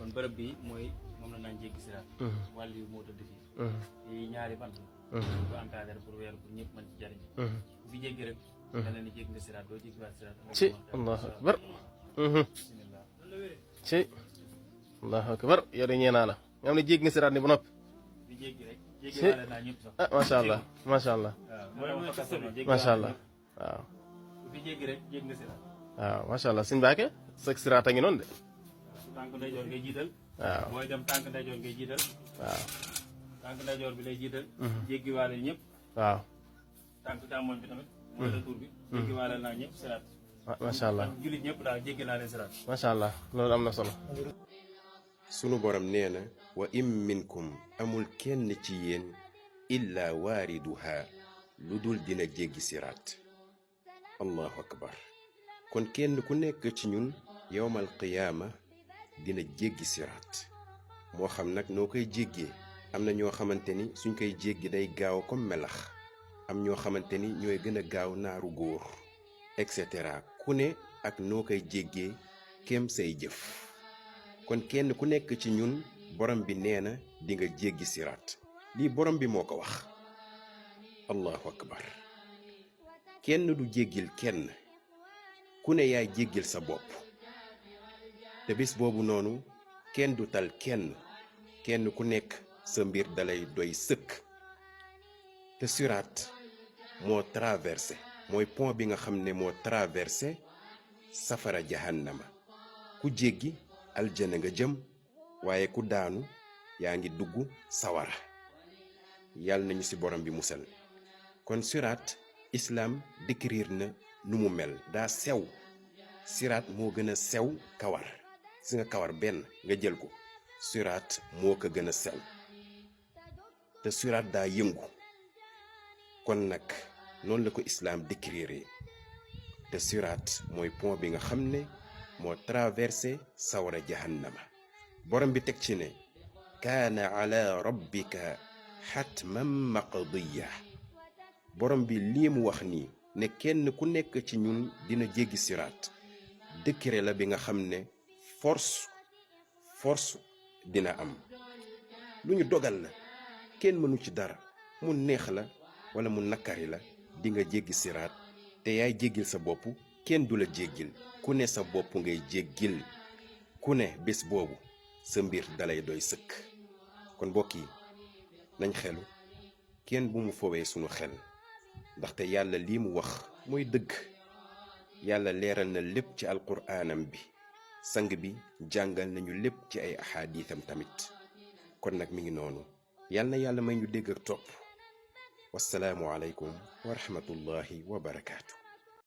kon bërëb bi mooy moom la naan jéggi siraat wàll yu moo tëdd fii yi ñaari bant ko encadré pour weer pour ñëpp mën ci jariñ fi jéggi rek dana ni jéggi nga siraat doo jéggi waat siraat ci allahu akbar bismillah ci allahu akbar yow de ñee naa la nga xam ne jéggi nga siraat ni ba noppi fi jéggi rek jéggi waale naa ñëpp sax ah macha allah macha allah macha allah waaw fi jéggi rek jéggi nga siraat waaw macha allah suñu baake sag siraat a ngi noonu de tànk ndeyjoor ngay jiital waaw booy dem tànk ndeyjoor ngay jiital waaw tànk ndeyjoor bi lay jiital jéggi waale ñëpp waaw tànk càmmoñ bi tamit mooy retour bi jéggi waale naa ñëpp siraat macha allah jullit ñëpp daal jéggi naa leen siraat macha allah loolu am na solo sunu borom nee na wa im minkum amul kenn ci yéen illa waariduha lu dul dina jéggi siraat allahu akbar kon kenn ku nekk ci ñun yowmal qiyaama dina jéggi siraat moo xam nag noo koy jéggee am na ñoo xamante ni suñ koy jéggi day gaaw comme melax am ñoo xamante ni ñooy gën a gaaw naaru góor et cetera ku ne ak noo koy jéggee kem say jëf kon kenn ku nekk ci ñun borom bi nee na di nga jéggi siraat lii borom bi moo ko wax allahu akbar kenn du jéggil kenn ku ne yaay jéggil sa bopp te bis boobu noonu kenn du tal kenn ku nekk sa mbir dalay doy sëkk te siraat moo traversé mooy pont bi nga xam ne moo traversé safara jahannama ku jéggi aljana nga jëm waaye ku daanu yaa ngi dugg sawara yàlla nañu ci borom bi musal kon siraat islam décrire na nu mu mel daa sew siraat moo gën a sew kawar si nga kawar benn nga jël ko siraat moo ko gën a sew te siraat daa yëngu kon nag noonu la ko islam décrire te siraat mooy pont bi nga xam ne moo traversé sawara jahannama borom bi teg ci ne kaana ala rabbika xatman maqdiya borom bi lii mu wax nii ne kenn ku nekk ci ñun dina jéggi siraat décret la bi nga xam ne force dina am lu ñu dogal la kenn mënu ci dara mu neex la wala mu nakari la di nga jéggi siraat te yaay jéggil sa bopp kenn du la jéggil ku ne sa bopp ngay jéggil ku ne bés boobu sa mbir dalay doy sëkk kon mbokk yi nañ xelu kenn bu mu fowee sunu xel ndaxte yàlla lii mu wax mooy dëgg yàlla leeral na lépp ci alquraanam bi sang bi jàngal nañu lépp ci ay ahaditham tamit kon nag mi ngi noonu yàlla na yàlla may ñu dégg ak topp wassalaamu aleykum wa rahmatullahi wa barakaatu